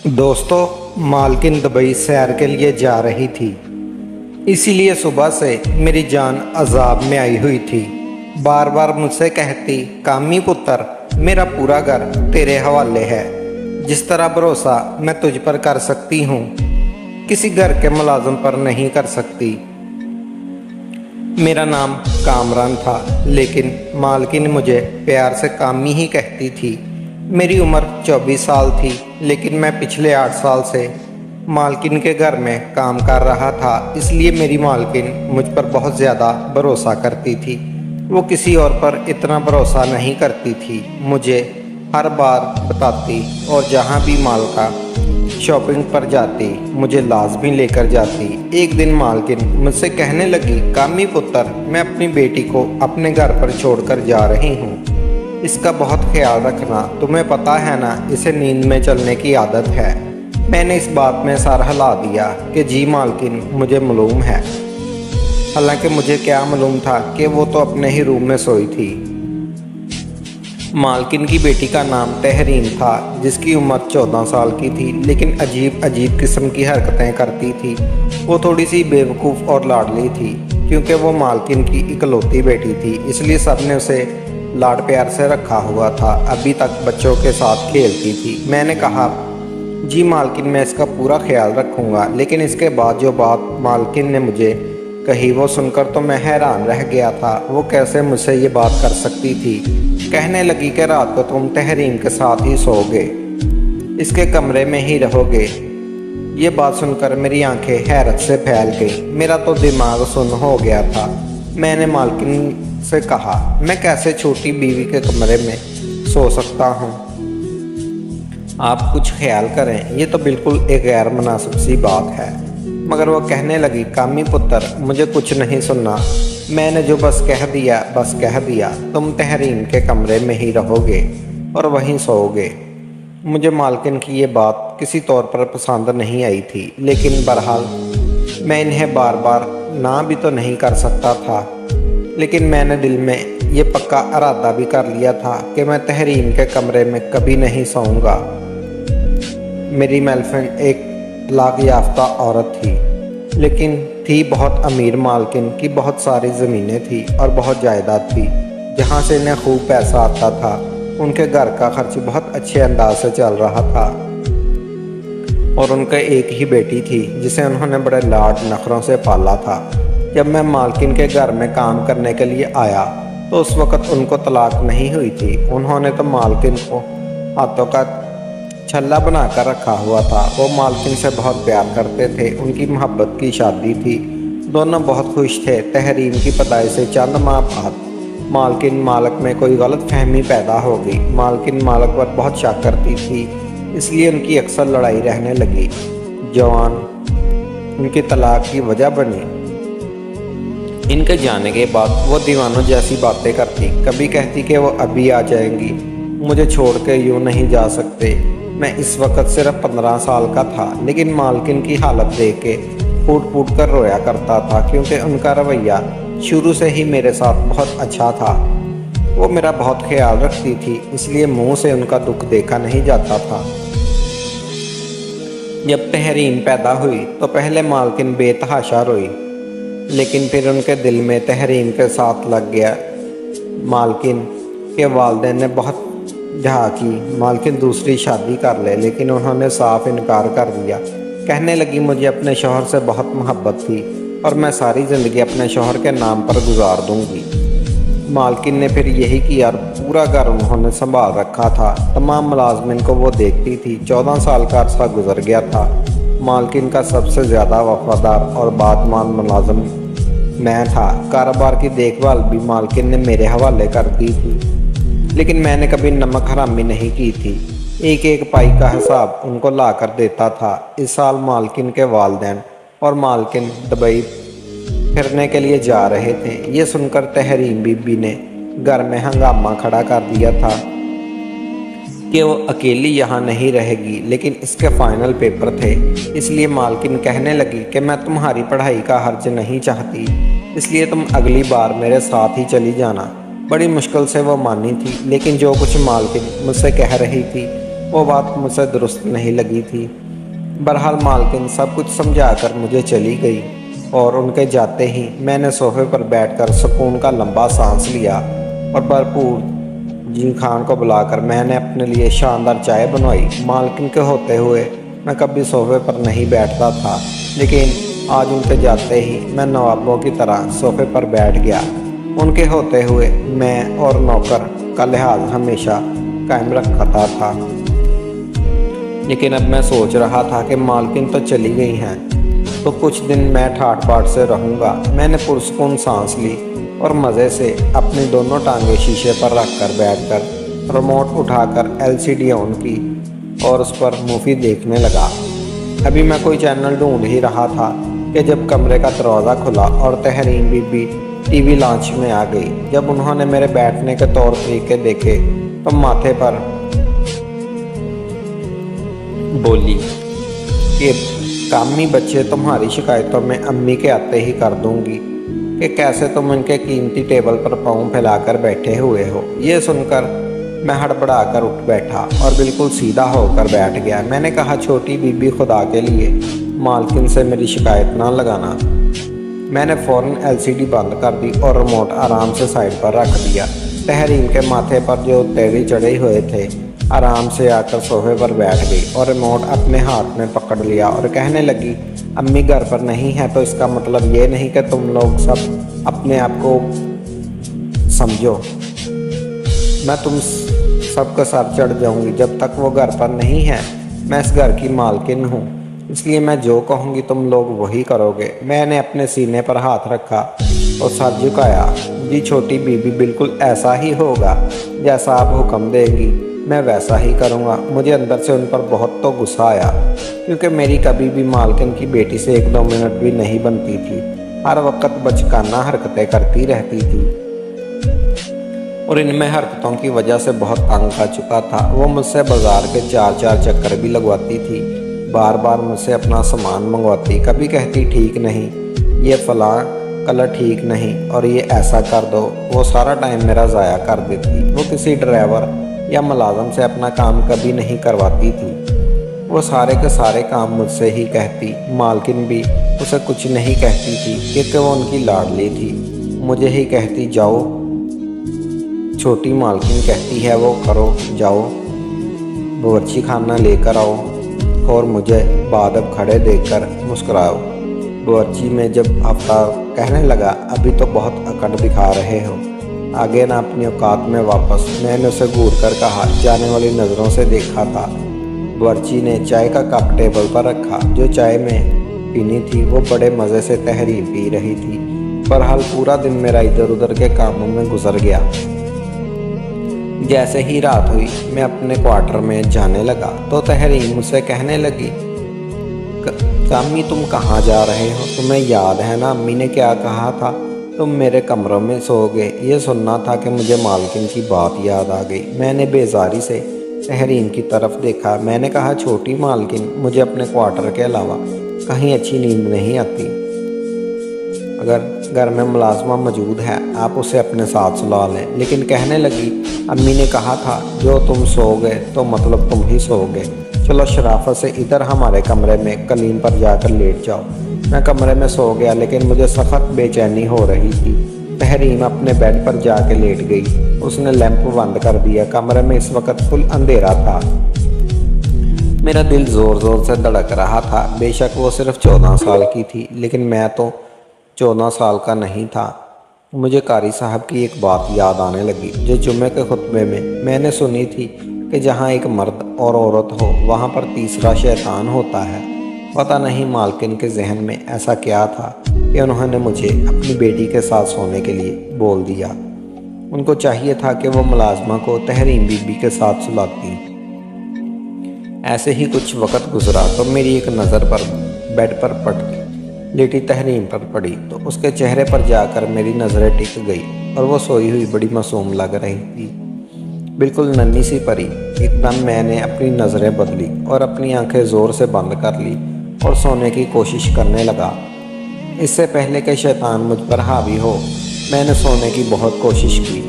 दोस्तों, मालकिन दुबई सैर के लिए जा रही थी, इसीलिए सुबह से मेरी जान अजाब में आई हुई थी। बार बार मुझसे कहती, कामी पुत्र, मेरा पूरा घर तेरे हवाले है। जिस तरह भरोसा मैं तुझ पर कर सकती हूँ, किसी घर के मुलाजिम पर नहीं कर सकती। मेरा नाम कामरान था, लेकिन मालकिन मुझे प्यार से कामी ही कहती थी। मेरी उम्र 24 साल थी, लेकिन मैं पिछले 8 साल से मालकिन के घर में काम कर रहा था, इसलिए मेरी मालकिन मुझ पर बहुत ज़्यादा भरोसा करती थी। वो किसी और पर इतना भरोसा नहीं करती थी। मुझे हर बार बताती और जहाँ भी मालका शॉपिंग पर जाती मुझे लाजमी लेकर जाती। एक दिन मालकिन मुझसे कहने लगी, कामी पुत्र, मैं अपनी बेटी को अपने घर पर छोड़कर जा रही हूँ। इसका बहुत ख्याल रखना, तुम्हें पता है ना, इसे नींद में चलने की आदत है। मैंने इस बात में सर हिला दिया कि जी मालकिन, मुझे मालूम है। हालांकि मुझे क्या मालूम था कि वो तो अपने ही रूम में सोई थी। मालकिन की बेटी का नाम तहरीन था, जिसकी उम्र 14 साल की थी, लेकिन अजीब अजीब किस्म की हरकतें करती थी। वो थोड़ी सी बेवकूफ़ और लाडली थी, क्योंकि वो मालकिन की इकलौती बेटी थी, इसलिए सबने उसे लाड प्यार से रखा हुआ था। अभी तक बच्चों के साथ खेलती थी। मैंने कहा, जी मालकिन, मैं इसका पूरा ख्याल रखूँगा। लेकिन इसके बाद जो बात मालकिन ने मुझे कही, वो सुनकर तो मैं हैरान रह गया था। वो कैसे मुझसे ये बात कर सकती थी। कहने लगी कि रात को तुम तहरीन के साथ ही सोओगे, इसके कमरे में ही रहोगे। ये बात सुनकर मेरी आंखें हैरत से फैल गई। मेरा तो दिमाग सुन्न हो गया था। मैंने मालकिन से कहा, मैं कैसे छोटी बीवी के कमरे में सो सकता हूँ? आप कुछ ख्याल करें, ये तो बिल्कुल एक गैर मुनासिब सी बात है। मगर वो कहने लगी, कामी पुत्र, मुझे कुछ नहीं सुनना। मैंने जो बस कह दिया। तुम तहरीन के कमरे में ही रहोगे और वहीं सोओगे। मुझे मालकिन की ये बात किसी तौर पर पसंद नहीं आई थी, लेकिन बहरहाल मैं इन्हें बार बार ना भी तो नहीं कर सकता था। लेकिन मैंने दिल में ये पक्का इरादा भी कर लिया था कि मैं तहरीन के कमरे में कभी नहीं सोऊंगा। मेरी गर्लफ्रेंड एक तलाक याफ्ता औरत थी, लेकिन थी बहुत अमीर। मालकिन की बहुत सारी ज़मीनें थी और बहुत जायदाद थी, जहाँ से इन्हें खूब पैसा आता था। उनके घर का खर्च बहुत अच्छे अंदाज से चल रहा था और उनका एक ही बेटी थी, जिसे उन्होंने बड़े लाड नखरों से पाला था। जब मैं मालकिन के घर में काम करने के लिए आया तो उस वक़्त उनको तलाक नहीं हुई थी। उन्होंने तो मालकिन को हाथों का छल्ला बनाकर रखा हुआ था। वो मालकिन से बहुत प्यार करते थे। उनकी मोहब्बत की शादी थी। दोनों बहुत खुश थे। तहरीन की पैदाइश से चंद माह बाद मालकिन मालक में कोई गलत फहमी पैदा हो गई। मालकिन मालक पर बहुत शक करती थी, इसलिए उनकी अक्सर लड़ाई रहने लगी। जवान उनकी तलाक की वजह बनी। इनके जाने के बाद वो दीवानों जैसी बातें करती। कभी कहती कि वो अभी आ जाएंगी, मुझे छोड़ के यूँ नहीं जा सकते। मैं इस वक्त सिर्फ 15 साल का था, लेकिन मालकिन की हालत देख के फूट फूट कर रोया करता था, क्योंकि उनका रवैया शुरू से ही मेरे साथ बहुत अच्छा था। वो मेरा बहुत ख्याल रखती थी, इसलिए मुंह से उनका दुख देखा नहीं जाता था। जब तहरीन पैदा हुई तो पहले मालकिन बेतहाशा रोई, लेकिन फिर उनके दिल में तहरीन के साथ लग गया। मालकिन के वालिदैन ने बहुत झाकी मालकिन दूसरी शादी कर ले, लेकिन उन्होंने साफ इनकार कर दिया। कहने लगी, मुझे अपने शौहर से बहुत मोहब्बत थी और मैं सारी ज़िंदगी अपने शौहर के नाम पर गुजार दूंगी। मालकिन ने फिर यही किया और पूरा घर उन्होंने संभाल रखा था। तमाम मुलाजमिन को वो देखती थी। 14 साल का अरसा गुजर गया था। मालकिन का सबसे ज़्यादा वफादार और बातमान मुलाजम मैं था। कारोबार की देखभाल भी मालकिन ने मेरे हवाले कर दी थी, लेकिन मैंने कभी नमक हरामी नहीं की थी। एक एक पाई का हिसाब उनको ला कर देता था। इस साल मालकिन के वालिदैन और मालकिन दुबई फिरने के लिए जा रहे थे। ये सुनकर तहरीन बीबी ने घर में हंगामा खड़ा कर दिया था कि वो अकेली यहाँ नहीं रहेगी, लेकिन इसके फाइनल पेपर थे। इसलिए मालकिन कहने लगी कि मैं तुम्हारी पढ़ाई का हर्ज नहीं चाहती, इसलिए तुम अगली बार मेरे साथ ही चली जाना। बड़ी मुश्किल से वो मानी थी, लेकिन जो कुछ मालकिन मुझसे कह रही थी वो बात मुझसे दुरुस्त नहीं लगी थी। बहरहाल मालकिन सब कुछ समझा कर मुझे चली गई और उनके जाते ही मैंने सोफे पर बैठकर सुकून का लंबा सांस लिया और भरपूर जी खान को बुलाकर मैंने अपने लिए शानदार चाय बनवाई। मालकिन के होते हुए मैं कभी सोफे पर नहीं बैठता था, लेकिन आज उनके जाते ही मैं नवाबों की तरह सोफे पर बैठ गया। उनके होते हुए मैं और नौकर का लिहाज हमेशा कायम रखता था, लेकिन अब मैं सोच रहा था कि मालकिन तो चली गई हैं तो कुछ दिन मैं ठाट बाट से रहूँगा। मैंने पुरसुकून सांस ली और मज़े से अपनी दोनों टांगें शीशे पर रखकर बैठकर रिमोट उठाकर LCD ऑन की और उस पर मूवी देखने लगा। अभी मैं कोई चैनल ढूंढ ही रहा था कि जब कमरे का दरवाज़ा खुला और तहरीन बीबी TV लॉन्च में आ गई। जब उन्होंने मेरे बैठने के तौर तरीके देखे तो माथे पर बोली कि कामी बच्चे, तुम्हारी शिकायतों में अम्मी के आते ही कर दूंगी कि कैसे तुम इनके कीमती टेबल पर पाँव फैलाकर बैठे हुए हो। ये सुनकर मैं हड़बड़ाकर उठ बैठा और बिल्कुल सीधा होकर बैठ गया। मैंने कहा, छोटी बीबी, खुदा के लिए मालकिन से मेरी शिकायत ना लगाना। मैंने फ़ौरन LCD बंद कर दी और रिमोट आराम से साइड पर रख दिया। तहरीन के माथे पर जो तेड़ी चढ़े हुए थे आराम से आकर सोफे पर बैठ गई और रिमोट अपने हाथ में पकड़ लिया और कहने लगी, अम्मी घर पर नहीं है तो इसका मतलब ये नहीं कि तुम लोग सब अपने आप को समझो। मैं तुम सबका सर चढ़ जाऊंगी। जब तक वो घर पर नहीं है मैं इस घर की मालकिन हूँ, इसलिए मैं जो कहूँगी तुम लोग वही करोगे। मैंने अपने सीने पर हाथ रखा और सर झुकाया। जी छोटी बीबी, बिल्कुल ऐसा ही होगा, जैसा आप हुक्म देंगी मैं वैसा ही करूँगा। मुझे अंदर से उन पर बहुत तो गुस्सा आया, क्योंकि मेरी कभी भी मालकिन की बेटी से 1-2 मिनट भी नहीं बनती थी। हर वक्त बचकाना हरकतें करती रहती थी और इनमें हरकतों की वजह से बहुत तंग आ चुका था। वो मुझसे बाजार के 4-4 चक्कर भी लगवाती थी, बार बार मुझसे अपना सामान मंगवाती। कभी कहती ठीक नहीं, ये फलां कलर ठीक नहीं और ये ऐसा कर दो। वो सारा टाइम मेरा ज़ाया कर देती। वो किसी ड्राइवर या मुलाजम से अपना काम कभी नहीं करवाती थी। वो सारे के सारे काम मुझसे ही कहती। मालकिन भी उसे कुछ नहीं कहती थी, क्योंकि वो उनकी लाडली थी। मुझे ही कहती, जाओ। छोटी मालकिन कहती है, वो करो, जाओ बावर्ची खाना लेकर आओ, और मुझे बादब खड़े देखकर मुस्कुराओ। बावर्ची में जब आफ्ताब कहने लगा, अभी तो बहुत अकड़ दिखा रहे हो, आगे ना अपनी औकात में वापस। मैंने उसे घूर कर कहा, जाने वाली नज़रों से देखा था। बावर्ची ने चाय का कप टेबल पर रखा। जो चाय में पीनी थी वो बड़े मज़े से तहरीर पी रही थी। बहरहाल पूरा दिन मेरा इधर उधर के कामों में गुजर गया। जैसे ही रात हुई मैं अपने क्वार्टर में जाने लगा तो तहरीर मुझसे कहने लगी, कामी तुम कहाँ जा रहे हो? तुम्हें याद है ना अम्मी ने क्या कहा था? तुम मेरे कमरों में सोओगे। ये सुनना था कि मुझे मालकिन की बात याद आ गई। मैंने बेजारी से तहरीन की तरफ देखा। मैंने कहा, छोटी मालकिन, मुझे अपने क्वार्टर के अलावा कहीं अच्छी नींद नहीं आती। अगर घर में मुलाजमा मौजूद है आप उसे अपने साथ सुला लें। लेकिन कहने लगी, अम्मी ने कहा था जो तुम सोओगे तो मतलब तुम ही सोओगे। चलो शराफत से इधर हमारे कमरे में कलीन पर जाकर लेट जाओ। मैं कमरे में सो गया, लेकिन मुझे सख्त बेचैनी हो रही थी। तहरीन अपने बेड पर जाके लेट गई। उसने लैंप बंद कर दिया। कमरे में इस वक्त फुल अंधेरा था। मेरा दिल ज़ोर ज़ोर से धड़क रहा था। बेशक वो सिर्फ 14 साल की थी, लेकिन मैं तो 14 साल का नहीं था। मुझे कारी साहब की एक बात याद आने लगी, जो जुम्मे के खुतबे में मैंने सुनी थी कि जहाँ एक मर्द और औरत हो वहाँ पर तीसरा शैतान होता है। पता नहीं मालकिन के जहन में ऐसा क्या था कि उन्होंने मुझे अपनी बेटी के साथ सोने के लिए बोल दिया। उनको चाहिए था कि वो मुलाजमा को तहरीन बीबी के साथ सुलाती। ऐसे ही कुछ वक्त गुजरा तो मेरी एक नज़र पर बेड पर पड़ लेटी तहरीन पर पड़ी तो उसके चेहरे पर जाकर मेरी नज़रें टिक गई और वो सोई हुई बड़ी मासूम लग रही थी, बिल्कुल नन्ही सी परी। एकदम मैंने अपनी नज़रें बदली और अपनी आंखें ज़ोर से बंद कर ली और सोने की कोशिश करने लगा। इससे पहले कि शैतान मुझ पर हावी हो, मैंने सोने की बहुत कोशिश की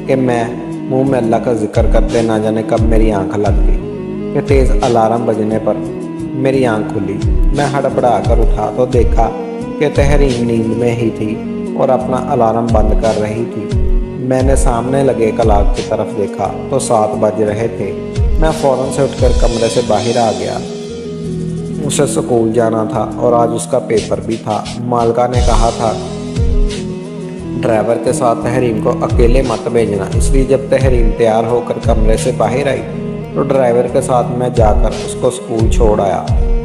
कि मैं मुँह में अल्लाह का जिक्र करते ना जाने कब मेरी आँख लग गई। कि तेज़ अलार्म बजने पर मेरी आंख खुली। मैं हड़बड़ा कर उठा तो देखा कि तहरीन नींद में ही थी और अपना अलार्म बंद कर रही थी। मैंने सामने लगे क्लॉक की तरफ देखा तो 7 बज रहे थे। मैं फ़ौरन से उठकर कमरे से बाहर आ गया। उसे स्कूल जाना था और आज उसका पेपर भी था। मालका ने कहा था ड्राइवर के साथ तहरीन को अकेले मत भेजना, इसलिए जब तहरीन तैयार होकर कमरे से बाहर आई तो ड्राइवर के साथ मैं जाकर उसको स्कूल छोड़ आया।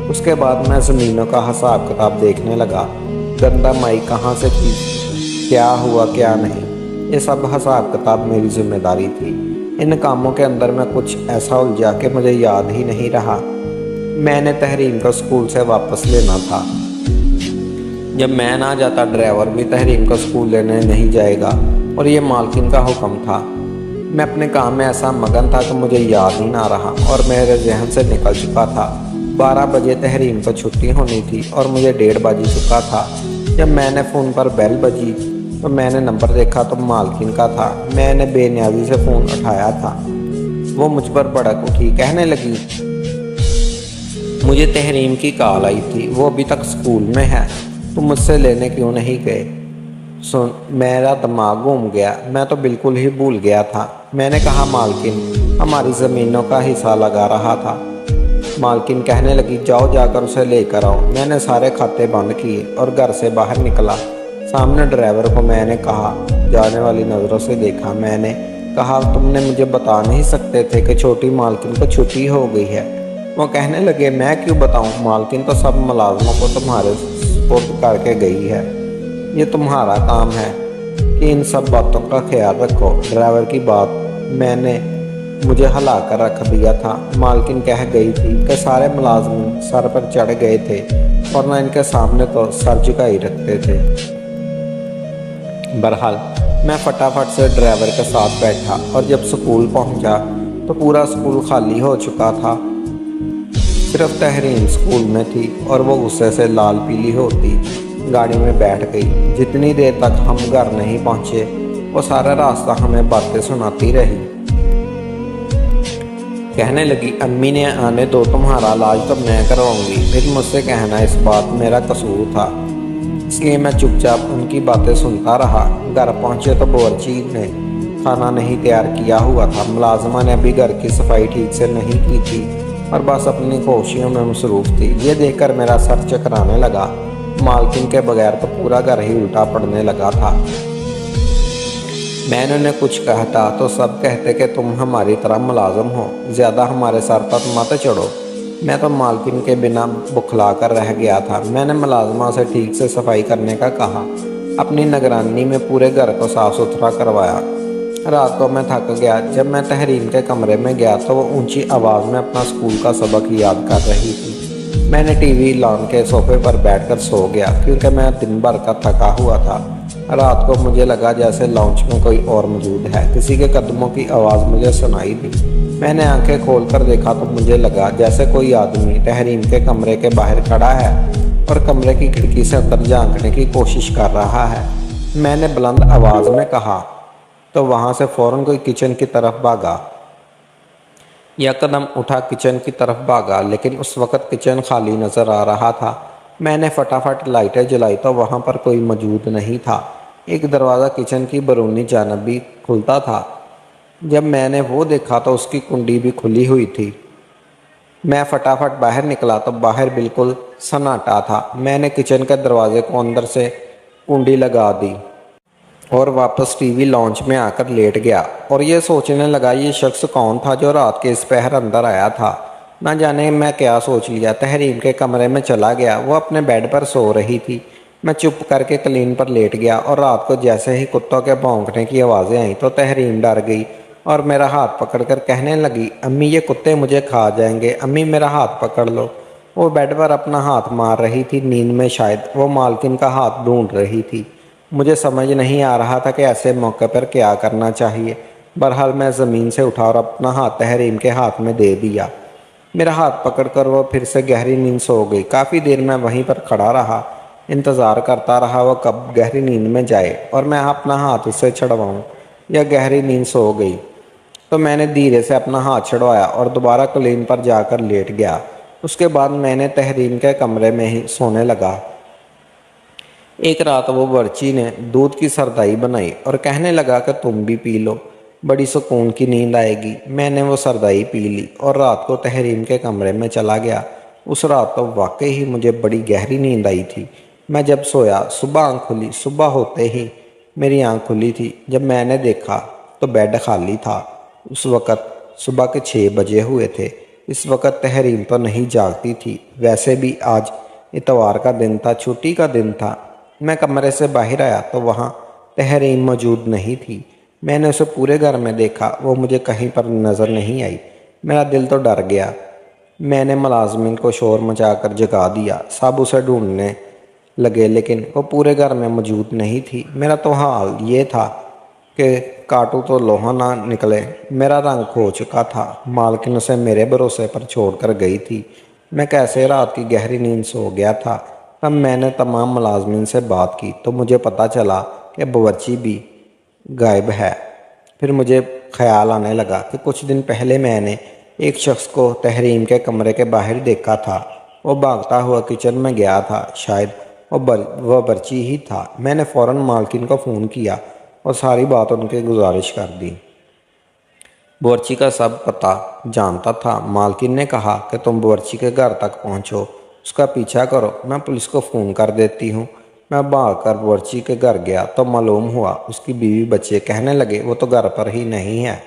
उसके बाद मैं ज़मीनों का हिसाब किताब देखने लगा। गंदा माई कहाँ से थी, क्या हुआ क्या नहीं, ये सब हिसाब किताब मेरी जिम्मेदारी थी। इन कामों के अंदर मैं कुछ ऐसा उलझा कि मुझे याद ही नहीं रहा। मैंने तहरीन को स्कूल से वापस लेना था। जब मैं ना जाता ड्राइवर भी तहरीन को स्कूल लेने नहीं जाएगा और ये मालकिन का हुक्म था। मैं अपने काम में ऐसा मगन था कि मुझे याद ही ना रहा और मेरे जहन से निकल चुका था। 12 बजे तहरीन को छुट्टी होनी थी और मुझे 1:30 बज चुका था। जब मैंने फ़ोन पर बेल बजी तो मैंने नंबर देखा तो मालकिन का था। मैंने बेनियाजी से फ़ोन उठाया था। वो मुझ पर भड़क उठी, कहने लगी मुझे तहरीन की कॉल आई थी, वो अभी तक स्कूल में है, तुम मुझसे लेने क्यों नहीं गए? सुन, मेरा दिमाग घूम गया, मैं तो बिल्कुल ही भूल गया था। मैंने कहा मालकिन हमारी ज़मीनों का हिस्सा लगा रहा था। मालकिन कहने लगी जाओ जाकर उसे लेकर आओ। मैंने सारे खाते बंद किए और घर से बाहर निकला। सामने ड्राइवर को मैंने कहा, जाने वाली नज़रों से देखा। मैंने कहा तुमने मुझे बता नहीं सकते थे कि छोटी मालकिन को छुट्टी हो गई है? वो कहने लगे मैं क्यों बताऊं, मालकिन तो सब मुलाजमों को तुम्हारे सपुर्द करके गई है। ये तुम्हारा काम है कि इन सब बातों का ख्याल रखो। ड्राइवर की बात मैंने मुझे हिला कर रख दिया था। मालकिन कह गई थी कि सारे मुलाजमिन सर पर चढ़ गए थे और न इनके सामने तो सर झुकाई रखते थे। बहरहाल मैं फटाफट से ड्राइवर के साथ बैठा और जब स्कूल पहुंचा तो पूरा स्कूल खाली हो चुका था। सिर्फ तहरीन स्कूल में थी और वो गुस्से से लाल पीली होती गाड़ी में बैठ गई। जितनी देर तक हम घर नहीं पहुंचे वो सारा रास्ता हमें बातें सुनाती रही। कहने लगी अम्मी ने आने दो, तुम्हारा इलाज तो मैं करवाऊंगी। फिर मुझसे कहना इस बात मेरा कसूर था, इसलिए मैं चुपचाप उनकी बातें सुनता रहा। घर पहुंचे तो बावर्ची ने खाना नहीं तैयार किया हुआ था। मुलाजमा ने अभी घर की सफाई ठीक से नहीं की थी और बस अपनी खुशियों में मसरूफ़ थी। ये देखकर मेरा सर चकराने लगा। मालकिन के बगैर तो पूरा घर ही उल्टा पड़ने लगा था। मैंने उन्हें कुछ कहता तो सब कहते कि तुम हमारी तरह मुलाजम हो, ज़्यादा हमारे सर पर मत चढ़ो। मैं तो मालकिन के बिना बुखला कर रह गया था। मैंने मुलाजमा से ठीक से सफाई करने का कहा। अपनी निगरानी में पूरे घर को साफ़ सुथरा करवाया। रात को मैं थक गया। जब मैं तहरीन के कमरे में गया तो वो ऊंची आवाज़ में अपना स्कूल का सबक याद कर रही थी। मैंने टीवी लॉन के सोफे पर बैठकर सो गया क्योंकि मैं दिन भर का थका हुआ था। रात को मुझे लगा जैसे लॉन्च में कोई और मौजूद है। किसी के कदमों की आवाज़ मुझे सुनाई दी। मैंने आंखें खोलकर देखा तो मुझे लगा जैसे कोई आदमी तहरीन के कमरे के बाहर खड़ा है और कमरे की खिड़की से अंदर झांकने की कोशिश कर रहा है। मैंने बुलंद आवाज़ में कहा तो वहाँ से फ़ौरन कोई किचन की तरफ भागा। यह कदम उठा किचन की तरफ भागा, लेकिन उस वक़्त किचन खाली नज़र आ रहा था। मैंने फटाफट लाइटें जलाई तो वहाँ पर कोई मौजूद नहीं था। एक दरवाज़ा किचन की बैरूनी जानब भी खुलता था। जब मैंने वो देखा तो उसकी कुंडी भी खुली हुई थी। मैं फटाफट बाहर निकला तो बाहर बिल्कुल सन्नाटा था। मैंने किचन के दरवाजे को अंदर से कुंडी लगा दी और वापस टीवी लॉन्च में आकर लेट गया और ये सोचने लगा ये शख्स कौन था जो रात के इस पहर अंदर आया था। ना जाने मैं क्या सोच लिया। तहरीन के कमरे में चला गया। वो अपने बेड पर सो रही थी। मैं चुप करके कलीन पर लेट गया और रात को जैसे ही कुत्तों के भौंकने की आवाज़ें आईं तो तहरीन डर गई और मेरा हाथ पकड़कर कहने लगी अम्मी ये कुत्ते मुझे खा जाएंगे, अम्मी मेरा हाथ पकड़ लो। वो बेड पर अपना हाथ मार रही थी, नींद में शायद। वो मालकिन का हाथ ढूंढ रही थी। मुझे समझ नहीं आ रहा था कि ऐसे मौके पर क्या करना चाहिए। बहरहाल मैं ज़मीन से उठा और अपना हाथ तहरीन के हाथ में दे दिया। मेरा हाथ पकड़कर वो फिर से गहरी नींद सो गई। काफ़ी देर मैं वहीं पर खड़ा रहा, इंतज़ार करता रहा वो कब गहरी नींद में जाए और मैं अपना हाथ उससे छड़वाऊँ। यह गहरी नींद सो गई। तो मैंने धीरे से अपना हाथ छुड़वाया और दोबारा कुलीन पर जाकर लेट गया। उसके बाद मैंने तहरीन के कमरे में ही सोने लगा। एक रात वो बर्ची ने दूध की सरदाई बनाई और कहने लगा कि तुम भी पी लो, बड़ी सुकून की नींद आएगी। मैंने वो सरदाई पी ली और रात को तहरीन के कमरे में चला गया। उस रात तो वाकई ही मुझे बड़ी गहरी नींद आई थी। मैं जब सोया सुबह आँख खुली। सुबह होते ही मेरी आँख खुली थी। जब मैंने देखा तो बेड खाली था। उस वक़्त सुबह के 6 बजे हुए थे। इस वक़्त तहरीन तो नहीं जागती थी। वैसे भी आज इतवार का दिन था, छुट्टी का दिन था। मैं कमरे से बाहर आया तो वहाँ तहरीन मौजूद नहीं थी। मैंने उसे पूरे घर में देखा, वो मुझे कहीं पर नज़र नहीं आई। मेरा दिल तो डर गया। मैंने मुलाजमिन को शोर मचाकर जगा दिया। सब उसे ढूंढने लगे लेकिन वो पूरे घर में मौजूद नहीं थी। मेरा तो हाल ये था कि काटू तो लोहा ना निकले। मेरा रंग खो चुका था। मालकिन उसे मेरे भरोसे पर छोड़कर गई थी। मैं कैसे रात की गहरी नींद सो गया था। तब मैंने तमाम मुलाजमिन से बात की तो मुझे पता चला कि बावर्ची भी गायब है। फिर मुझे ख्याल आने लगा कि कुछ दिन पहले मैंने एक शख्स को तहरीन के कमरे के बाहर देखा था। वो भागता हुआ किचन में गया था। शायद वह बर्ची ही था। मैंने फ़ौरन मालकिन को फ़ोन किया और सारी बात उनके गुजारिश कर दी। बावर्ची का सब पता जानता था। मालकिन ने कहा कि तुम बावर्ची के घर तक पहुंचो, उसका पीछा करो, मैं पुलिस को फ़ोन कर देती हूँ। मैं भागकर बावर्ची के घर गया तो मालूम हुआ उसकी बीवी बच्चे कहने लगे वो तो घर पर ही नहीं है।